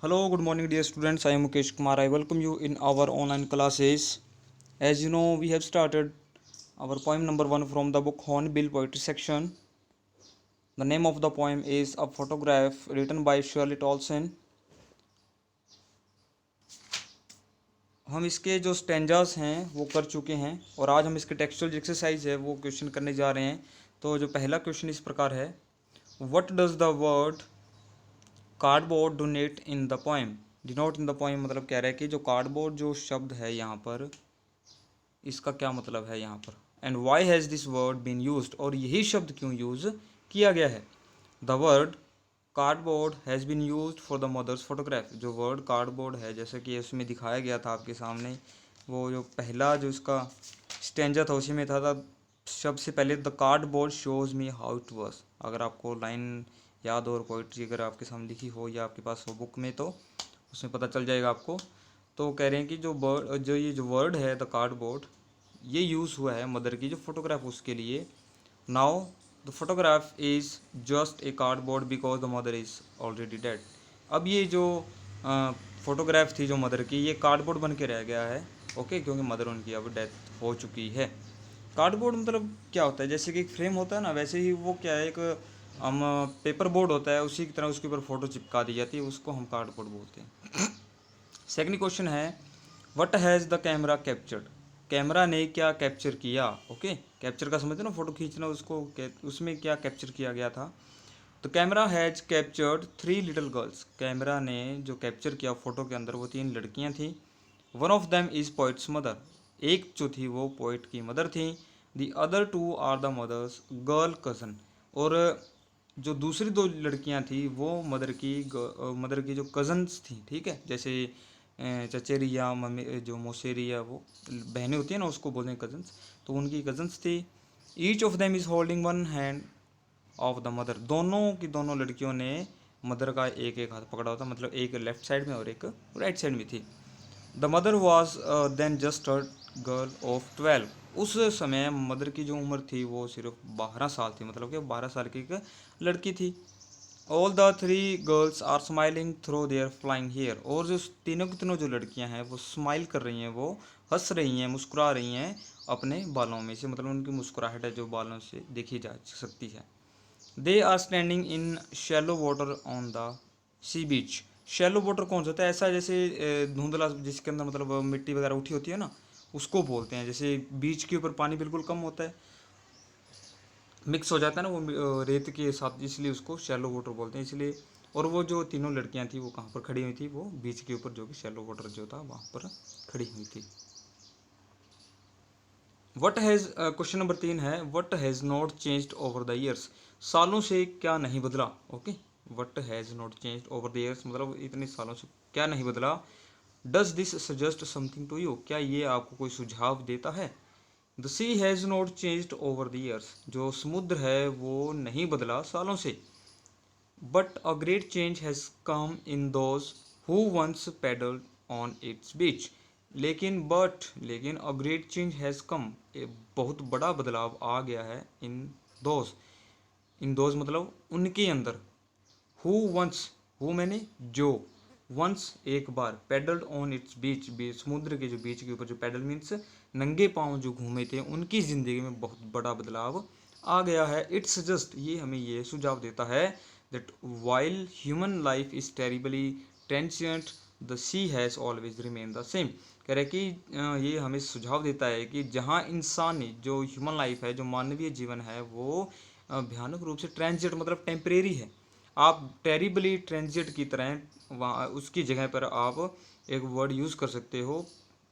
Hello, good morning, dear students. I am Mukesh Kumar. I welcome you in our online classes. As you know, we have started our poem number 1 from the book Hornbill Poetry section. The name of the poem is A Photograph, written by Charlotte Olsen. हम इसके जो stanzas हैं वो कर चुके हैं और आज हम इसके टेक्सचुअल एक्सरसाइज है वो क्वेश्चन करने जा रहे हैं। तो जो पहला क्वेश्चन इस प्रकार है, what does the word cardboard donate in the poem. Denote in the poem मतलब कह रहा है कि जो कार्डबोर्ड जो शब्द है यहाँ पर, इसका क्या मतलब है यहाँ पर, and why has this word been used, और यही शब्द क्यों यूज़ किया गया है। The word cardboard has been used for the mother's photograph. जो वर्ड कार्डबोर्ड है, जैसे कि उसमें दिखाया गया था आपके सामने, वो जो पहला जो इसका स्टेंजा था उसी में था सबसे पहले the cardboard shows me how it worse. अगर आपको लाइन याद हो और पोइट्री अगर आपके सामने लिखी हो या आपके पास हो बुक में, तो उसमें पता चल जाएगा आपको। तो कह रहे हैं कि जो वर्ड है द कार्डबोर्ड, ये यूज़ हुआ है मदर की जो फोटोग्राफ उसके लिए। Now the photograph is just a cardboard because the mother is already dead. अब ये जो फोटोग्राफ थी जो मदर की, ये कार्डबोर्ड बन के रह गया है, ओके, क्योंकि मदर उनकी अब डेथ हो चुकी है। कार्डबोर्ड मतलब क्या होता है, जैसे कि एक फ्रेम होता है ना, वैसे ही वो क्या है, एक हम पेपर बोर्ड होता है, उसी की तरह उसके ऊपर फ़ोटो चिपका दी जाती है, उसको हम कार्डबोर्ड बोलते हैं। सेकंड क्वेश्चन है, what has the camera captured. Camera ने क्या कैप्चर किया। ओके, कैप्चर का समझते ना, फोटो खींचना, उसको उसमें क्या कैप्चर किया गया था। तो camera has captured 3 little girls. Camera ने जो कैप्चर किया फोटो के अंदर वो 3 लड़कियां थी। One of them is poet's mother. एक जो थी वो पोइट की मदर थी। The other 2 are the mother's girl cousin. और जो दूसरी 2 लड़कियां थी वो मदर की जो कज़न्स थी, ठीक है, जैसे चचेरी या मम्मी, जो मौसेरी या वो बहनें होती हैं ना, उसको बोलते हैं कज़न्स। तो उनकी कज़न्स थी। Each of them is holding one hand of the mother. दोनों की दोनों लड़कियों ने मदर का एक एक हाथ पकड़ा होता, मतलब एक लेफ्ट साइड में और एक राइट साइड में थी। The mother was then just a girl of 12। उस समय मदर की जो उम्र थी वो सिर्फ 12 साल थी, मतलब कि 12 साल की एक लड़की थी। All the 3 girls are smiling through their flying hair. और जो तीनों की तीनों जो लड़कियां हैं वो स्माइल कर रही हैं, वो हंस रही हैं, मुस्कुरा रही हैं अपने बालों में से, मतलब उनकी मुस्कुराहट है जो बालों से देखी जा सकती है। They are standing in shallow water on the sea beach. Shallow water कौन सा होता है, ऐसा जैसे धुंधला जिसके अंदर मतलब मिट्टी वगैरह उठी होती है ना, उसको बोलते हैं। जैसे बीच के ऊपर पानी बिल्कुल कम होता है, मिक्स हो जाता है ना वो रेत के साथ, इसलिए उसको शैलो वाटर बोलते हैं, इसलिए। और वो जो तीनों लड़कियां थी वो कहाँ पर खड़ी हुई थी, वो बीच के ऊपर, जो कि शैलो वाटर जो था वहाँ पर खड़ी हुई थी। वट हैज़, क्वेश्चन नंबर 3 है, what has not changed over the years. सालों से क्या नहीं बदला। Okay, what has not changed over the years मतलब इतने सालों से क्या नहीं बदला। Does this suggest something to you, क्या ये आपको कोई सुझाव देता है। The sea has not changed over the years. जो समुद्र है वो नहीं बदला सालों से। But a great change has come in those who once peddled on it's beach. लेकिन अ ग्रेट चेंज हैज़ कम, बहुत बड़ा बदलाव आ गया है दोज इन दोज मतलब उनके अंदर। हु वंस, हु मैंने जो, वंस एक बार, पेडल्ड ऑन इट्स बीच, समुद्र के जो बीच के ऊपर, जो पेडल मीन्स नंगे पाँव जो घूमे थे, उनकी ज़िंदगी में बहुत बड़ा बदलाव आ गया है। इट्स जस्ट, ये हमें ये सुझाव देता है, that while human life is terribly transient the sea has always remain the same. कह रहे कि ये हमें सुझाव देता है कि जहाँ इंसानी जो ह्यूमन लाइफ है, जो मानवीय जीवन है, वो भयानक रूप से ट्रांजिट मतलब टेम्परेरी है। आप टेरिबली ट्रांजिट की तरह वहाँ उसकी जगह पर आप एक वर्ड यूज़ कर सकते हो,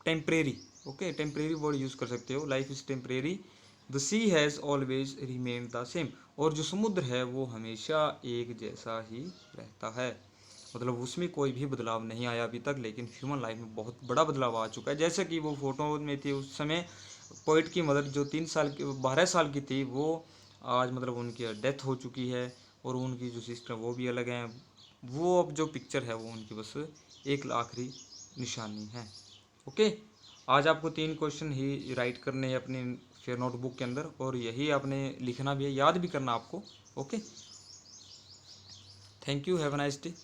temporary. Okay, temporary word use कर सकते हो, life is temporary, the sea has always remain the same. और जो समुद्र है वो हमेशा एक जैसा ही रहता है, मतलब उसमें कोई भी बदलाव नहीं आया अभी तक। लेकिन ह्यूमन लाइफ में बहुत बड़ा बदलाव आ चुका है, जैसे कि वो फोटो में थी उस समय पोइट की मदर जो 3 साल की 12 साल की थी, वो आज मतलब उनकी डेथ हो चुकी है, और उनकी जो सिस्टर वो भी अलग हैं। वो अब जो पिक्चर है वो उनकी बस एक आखिरी निशानी है। ओके, आज आपको 3 क्वेश्चन ही राइट करने हैं अपने फिर नोटबुक के अंदर, और यही आपने लिखना भी है, याद भी करना आपको। Okay, thank you, have a nice day.